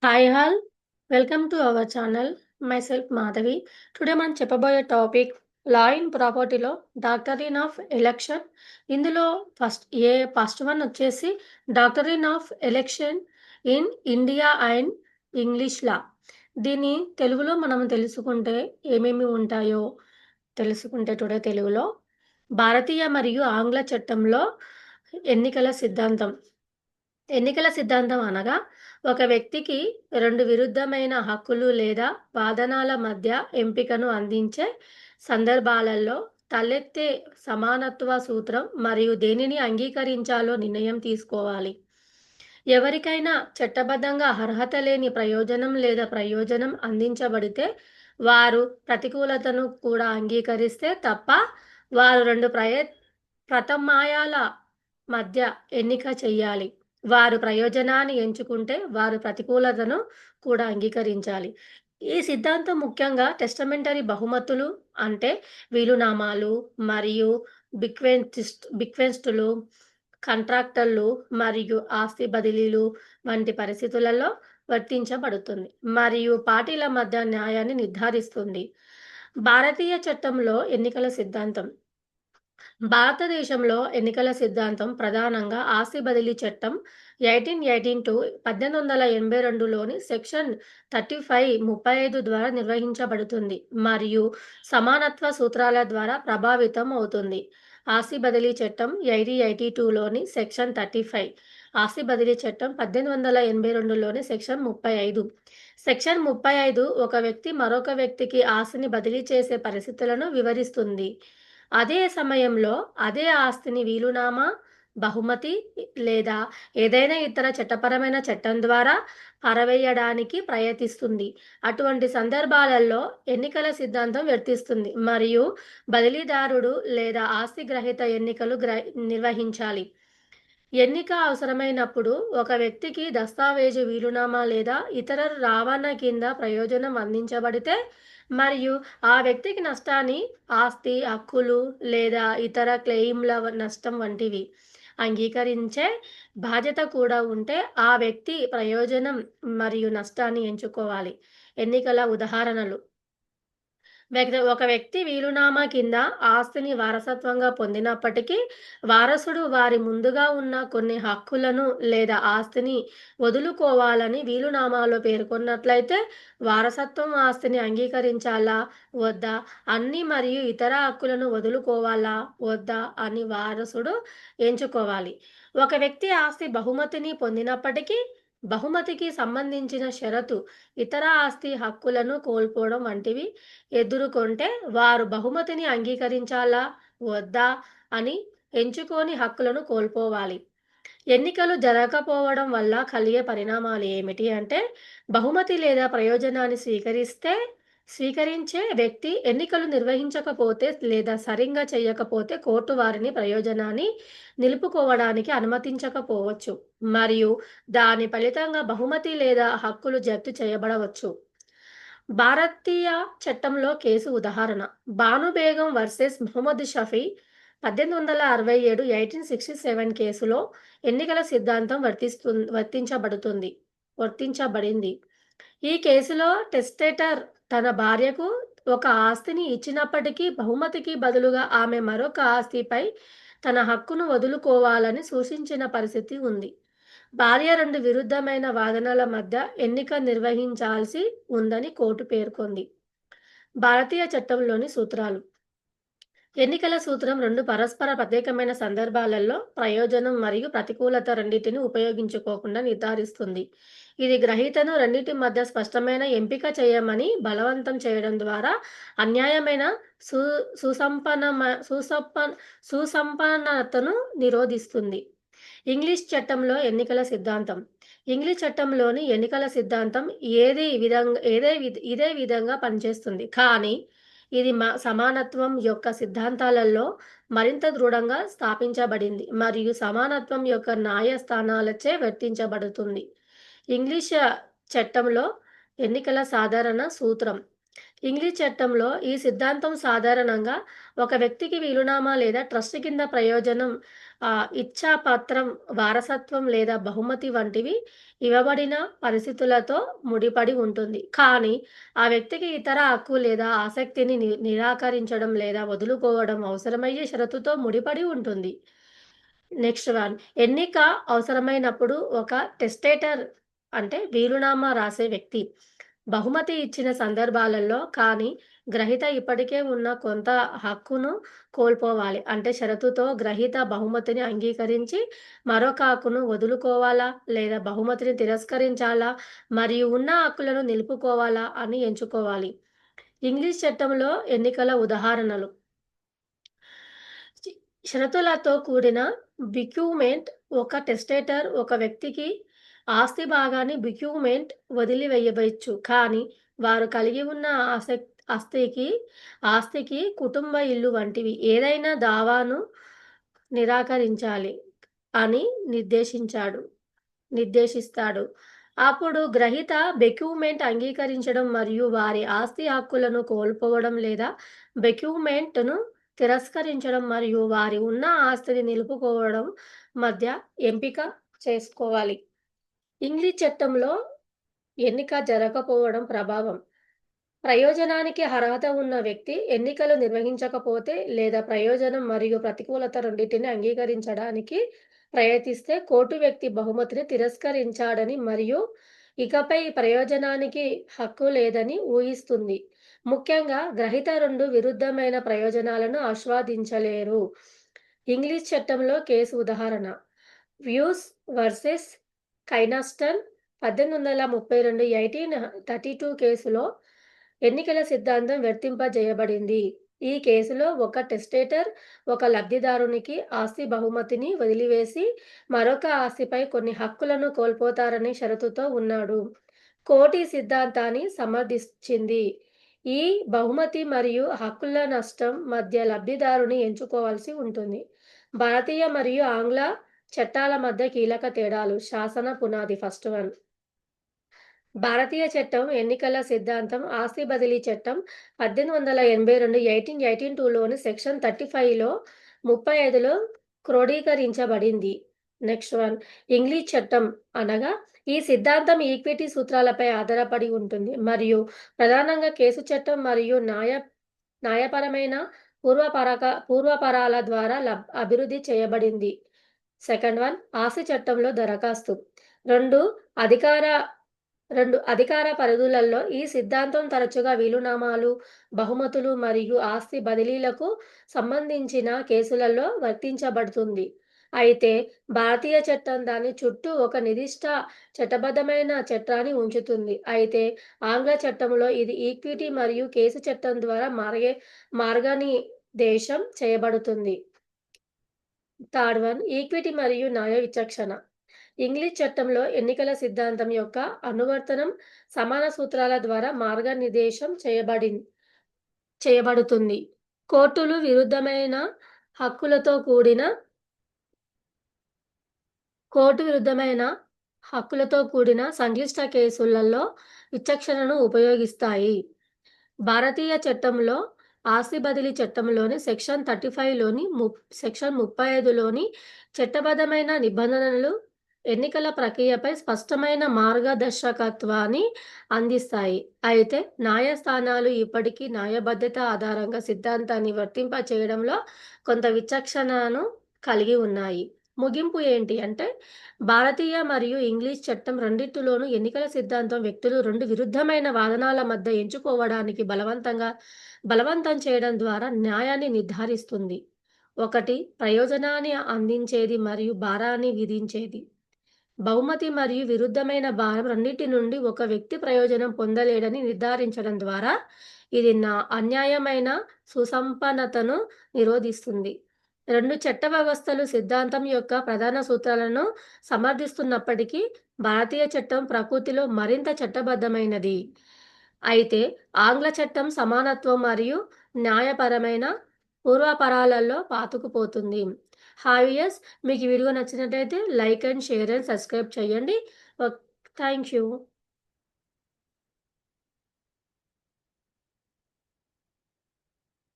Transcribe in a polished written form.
Hi all. Welcome to our channel. Myself Madhavi. Today మనం చెప్పబోయే topic law in ప్రాపర్టీలో doctrine of election. ఇందులో first one వచ్చేసి doctrine of election in India and English law. దీన్ని తెలుగులో మనం తెలుసుకుంటే ఏమేమి ఉంటాయో తెలుసుకుంటే టుడే తెలుగులో భారతీయ మరియు ఆంగ్ల చట్టంలో ఎన్నికల సిద్ధాంతం. ఎన్నికల సిద్ధాంతం అనగా ఒక వ్యక్తికి రెండు విరుద్ధమైన హక్కులు లేదా వాదనల మధ్య ఎంపికను అందించే సందర్భాలలో తలెత్తే సమానత్వ సూత్రం మరియు దేనిని అంగీకరించాలో నిర్ణయం తీసుకోవాలి. ఎవరికైనా చట్టబద్ధంగా అర్హత లేని ప్రయోజనం లేదా ప్రయోజనం అందించబడితే వారు ప్రతికూలతను కూడా అంగీకరిస్తే తప్ప వారు రెండు ప్రతమాయాల మధ్య ఎన్నిక చెయ్యాలి. వారు ప్రయోజనాన్ని ఎంచుకుంటే వారు ప్రతికూలతను కూడా అంగీకరించాలి. ఈ సిద్ధాంతం ముఖ్యంగా టెస్టమెంటరీ బహుమతులు అంటే వీలునామాలు మరియు బిక్వెస్టులు, కాంట్రాక్టులు మరియు ఆస్తి బదిలీలు వంటి పరిస్థితులలో వర్తించబడుతుంది మరియు పార్టీల మధ్య న్యాయాన్ని నిర్ధారిస్తుంది. భారతీయ చట్టంలో ఎన్నికల సిద్ధాంతం. భారతదేశంలో ఎన్నికల సిద్ధాంతం ప్రధానంగా ఆస్తి బదిలీ చట్టం 1882 సెక్షన్ 35 ద్వారా నిర్వహించబడుతుంది మరియు సమానత్వ సూత్రాల ద్వారా ప్రభావితం అవుతుంది. ఆస్తి బదిలీ చట్టం 1882 సెక్షన్ 35, ఆస్తి బదిలీ చట్టం 1882 సెక్షన్ 35. సెక్షన్ 35 ఒక వ్యక్తి మరొక వ్యక్తికి ఆస్తిని బదిలీ చేసే పరిస్థితులను వివరిస్తుంది. అదే సమయంలో అదే ఆస్తిని వీలునామా, బహుమతి లేదా ఏదైనా ఇతర చట్టపరమైన చట్టం ద్వారా పరవేయడానికి ప్రయత్నిస్తుంది. అటువంటి సందర్భాలలో ఎన్నికల సిద్ధాంతం వర్తిస్తుంది మరియు బదిలీదారుడు లేదా ఆస్తి గ్రహీత ఎన్నికలు నిర్వహించాలి. ఎన్నిక అవసరమైనప్పుడు ఒక వ్యక్తికి దస్తావేజు వీలునామా లేదా ఇతర రవాణా కింద ప్రయోజనం అందించబడితే మరియు ఆ వ్యక్తికి నష్టాన్ని ఆస్తి హక్కులు లేదా ఇతర క్లెయిమ్ల నష్టం వంటివి అంగీకరించే బాధ్యత కూడా ఉంటే ఆ వ్యక్తి ప్రయోజనం మరియు నష్టాన్ని ఎంచుకోవాలి. ఎన్నికల ఉదాహరణలు. ఒక వ్యక్తి వీలునామా కింద ఆస్తిని వారసత్వంగా పొందినప్పటికీ వారసుడు వారి ముందుగా ఉన్న కొన్ని హక్కులను లేదా ఆస్తిని వదులుకోవాలని వీలునామాలో పేర్కొన్నట్లయితే వారసత్వం ఆస్తిని అంగీకరించాలా వద్దా అన్ని మరియు ఇతర హక్కులను వదులుకోవాలా వద్దా అని వారసుడు ఎంచుకోవాలి. ఒక వ్యక్తి ఆస్తి బహుమతిని పొందినప్పటికీ బహుమతికి సంబంధించిన షరతు ఇతర ఆస్తి హక్కులను కోల్పోవడం వంటివి ఎదుర్కొంటే వారు బహుమతిని అంగీకరించాలా వద్దా అని ఎంచుకొని హక్కులను కోల్పోవాలి. ఎన్నికలు జరగకపోవడం వల్ల కలిగే పరిణామాలు ఏమిటి అంటే బహుమతి లేదా ప్రయోజనాన్ని స్వీకరించే వ్యక్తి ఎన్నికలు నిర్వహించకపోతే లేదా సరిగ్గా చేయకపోతే కోర్టు వారిని ప్రయోజనాన్ని నిలుపుకోవడానికి అనుమతించకపోవచ్చు మరియు దాని ఫలితంగా బహుమతి లేదా హక్కులు జప్తు చేయబడవచ్చు. భారతీయ చట్టంలో కేసు ఉదాహరణ బాను బేగం వర్సెస్ ముహమ్మద్ షఫీ 1867 కేసులో ఎన్నికల సిద్ధాంతం వర్తించబడింది. ఈ కేసులో టెస్టేటర్ తన భార్యకు ఒక ఆస్తిని ఇచ్చినప్పటికీ బహుమతికి బదులుగా ఆమె మరొక ఆస్తిపై తన హక్కును వదులుకోవాలని సూచించిన పరిస్థితి ఉంది. భార్య రెండు విరుద్ధమైన వాదనల మధ్య ఎన్నిక నిర్వహించాల్సి ఉందని కోర్టు పేర్కొంది. భారతీయ చట్టంలోని సూత్రాలు. ఎన్నికల సూత్రం రెండు పరస్పర ప్రత్యేకమైన సందర్భాలలో ప్రయోజనం మరియు ప్రతికూలత రెండింటిని ఉపయోగించుకోకుండా నిర్ధారిస్తుంది. ఇది గ్రహీతను రెండింటి మధ్య స్పష్టమైన ఎంపిక చేయమని బలవంతం చేయడం ద్వారా అన్యాయమైన సుసంపన్నతను నిరోధిస్తుంది. ఇంగ్లీష్ చట్టంలో ఎన్నికల సిద్ధాంతం. ఇంగ్లీష్ చట్టంలోని ఎన్నికల సిద్ధాంతం ఇదే విధంగా పనిచేస్తుంది, కానీ ఇది సమానత్వం యొక్క సిద్ధాంతాలలో మరింత దృఢంగా స్థాపించబడింది మరియు సమానత్వం యొక్క న్యాయస్థానాలచే వర్తించబడుతుంది. ఇంగ్లీష్ చట్టంలో ఎన్నికల సాధారణ సూత్రం. ఇంగ్లీష్ చట్టంలో ఈ సిద్ధాంతం సాధారణంగా ఒక వ్యక్తికి వీలునామా లేదా ట్రస్ట్ కింద ప్రయోజనం, ఇచ్ఛాపత్రం, వారసత్వం లేదా బహుమతి వంటివి ఇవ్వబడిన పరిస్థితులతో ముడిపడి ఉంటుంది. కానీ ఆ వ్యక్తికి ఇతర హక్కు లేదా ఆసక్తిని నిరాకరించడం లేదా వదులుకోవడం అవసరమయ్యే షరతుతో ముడిపడి ఉంటుంది. నెక్స్ట్ వన్, ఎన్నిక అవసరమైనప్పుడు ఒక టెస్టేటర్ అంటే వీలునామా రాసే వ్యక్తి బహుమతి ఇచ్చిన సందర్భాలలో కానీ గ్రహీత ఇప్పటికే ఉన్న కొంత హక్కును కోల్పోవాలి. అంటే షరతుతో గ్రహీత బహుమతిని అంగీకరించి మరొక హక్కును వదులుకోవాలా లేదా బహుమతిని తిరస్కరించాలా మరియు ఉన్న హక్కులను నిలుపుకోవాలా అని ఎంచుకోవాలి. ఇంగ్లీష్ చట్టంలో ఎన్నికల ఉదాహరణలు: షి షరతులతో కూడిన బిక్యూమెంట్, ఒక టెస్టేటర్ ఒక వ్యక్తికి ఆస్తి భాగాన్ని బిక్యూమెంట్ వదిలివేయవచ్చు. కానీ వారు కలిగి ఉన్న ఆస్తికి ఆస్తికి కుటుంబ ఇల్లు వంటివి ఏదైనా దావాను నిరాకరించాలి అని నిర్దేశిస్తాడు. అప్పుడు గ్రహీత బెక్యూమెంట్ అంగీకరించడం మరియు వారి ఆస్తి హక్కులను కోల్పోవడం లేదా బెక్యూమెంట్‌ను తిరస్కరించడం మరియు వారి ఉన్న ఆస్తిని నిలుపుకోవడం మధ్య ఎంపిక చేసుకోవాలి. ఇంగ్లీష్ చట్టంలో ఎన్నిక జరగకపోవడం ప్రభావం: ప్రయోజనానికి అర్హత ఉన్న వ్యక్తి ఎన్నికలు నిర్వహించకపోతే లేదా ప్రయోజనం మరియు ప్రతికూలత రెండింటిని అంగీకరించడానికి ప్రయత్నిస్తే కోర్టు వ్యక్తి బహుమతిని తిరస్కరించాడని మరియు ఇకపై ప్రయోజనానికి హక్కు లేదని ఊహిస్తుంది. ముఖ్యంగా గ్రహీత రెండు విరుద్ధమైన ప్రయోజనాలను ఆస్వాదించలేరు. ఇంగ్లీష్ చట్టంలో కేసు ఉదాహరణ: వ్యూస్ వర్సెస్ కైనాస్టన్ 1832 1832 కేసులో ఎన్నికల సిద్ధాంతం వర్తింపజేయబడింది. ఈ కేసులో ఒక టెస్టేటర్ ఒక లబ్ధిదారునికి ఆస్తి బహుమతిని వదిలివేసి మరొక ఆస్తిపై కొన్ని హక్కులను కోల్పోతారనే షరతుతో ఉన్నాడు. కోర్టు ఈ సిద్ధాంతాన్ని సమర్థించింది. ఈ బహుమతి మరియు హక్కుల నష్టం మధ్య లబ్ధిదారుని ఎంచుకోవాల్సి ఉంటుంది. భారతీయ మరియు ఆంగ్ల చట్టాల మధ్య కీలక తేడాలు. శాసన పునాది. ఫస్ట్ వన్, భారతీయ చట్టం ఎన్నికల సిద్ధాంతం ఆస్తి బదిలీ చట్టం 1882 1882లోని సెక్షన్ 35లో 35లో క్రోడీకరించబడింది. నెక్స్ట్ వన్, ఇంగ్లీష్ చట్టం అనగా ఈ సిద్ధాంతం ఈక్విటీ సూత్రాలపై ఆధారపడి ఉంటుంది మరియు ప్రధానంగా కేసు చట్టం మరియు న్యాయపరమైన పూర్వపరాల ద్వారా అభివృద్ధి చేయబడింది. సెకండ్ వన్, ఆస్తి చట్టంలో దరఖాస్తు. రెండు అధికార అధికార పరిధులలో ఈ సిద్ధాంతం తరచుగా వీలునామాలు, బహుమతులు మరియు ఆస్తి బదిలీలకు సంబంధించిన కేసులలో వర్తించబడుతుంది. అయితే భారతీయ చట్టం దాని చుట్టూ ఒక నిర్దిష్ట చట్టబద్ధమైన చట్టాన్ని ఉంచుతుంది. అయితే ఆంగ్ల చట్టంలో ఇది ఈక్విటీ మరియు కేసు చట్టం ద్వారా మార్గనిర్దేశం చేయబడుతుంది. థర్డ్ వన్, ఈక్విటీ మరియు న్యాయ విచక్షణ. ఇంగ్లీష్ చట్టంలో ఎన్నికల సిద్ధాంతం యొక్క అనువర్తనం సమాన సూత్రాల ద్వారా మార్గనిర్దేశం చేయబడుతుంది. కోర్టులు విరుద్ధమైన హక్కులతో కూడిన సంక్లిష్ట కేసులలో విచక్షణను ఉపయోగిస్తాయి. భారతీయ చట్టంలో ఆస్తి బదిలీ చట్టంలోని సెక్షన్ 35లోని సెక్షన్ 35లోని చట్టబద్ధమైన నిబంధనలు ఎన్నికల ప్రక్రియపై స్పష్టమైన మార్గదర్శకత్వాన్ని అందిస్తాయి. అయితే న్యాయస్థానాలు ఇప్పటికీ న్యాయబద్ధత ఆధారంగా సిద్ధాంతాన్ని వర్తింపచేయడంలో కొంత విచక్షణను కలిగి ఉన్నాయి. ముగింపు ఏంటి అంటే, భారతీయ మరియు ఇంగ్లీష్ చట్టం రెండింటిలోనూ ఎన్నికల సిద్ధాంతం వ్యక్తులు రెండు విరుద్ధమైన వాదనల మధ్య ఎంచుకోవడానికి బలవంతం చేయడం ద్వారా న్యాయాన్ని నిర్ధారిస్తుంది. ఒకటి ప్రయోజనాన్ని అందించేది మరియు భారాన్ని విధించేది. బహుమతి మరియు విరుద్ధమైన భారం రెండింటి నుండి ఒక వ్యక్తి ప్రయోజనం పొందలేడని నిర్ధారించడం ద్వారా ఇది అన్యాయమైన సుసంపన్నతను నిరోధిస్తుంది. రెండు చట్ట వ్యవస్థలు సిద్ధాంతం యొక్క ప్రధాన సూత్రాలను సమర్థిస్తున్నప్పటికీ భారతీయ చట్టం ప్రకృతిలో మరింత చట్టబద్ధమైనది. అయితే ఆంగ్ల చట్టం సమానత్వం మరియు న్యాయపరమైన పూర్వాపరాలలో పాతుకుపోతుంది. హాయ్, మీకు ఈ వీడియో నచ్చినట్లయితే like and share and subscribe చేయండి. Thank you.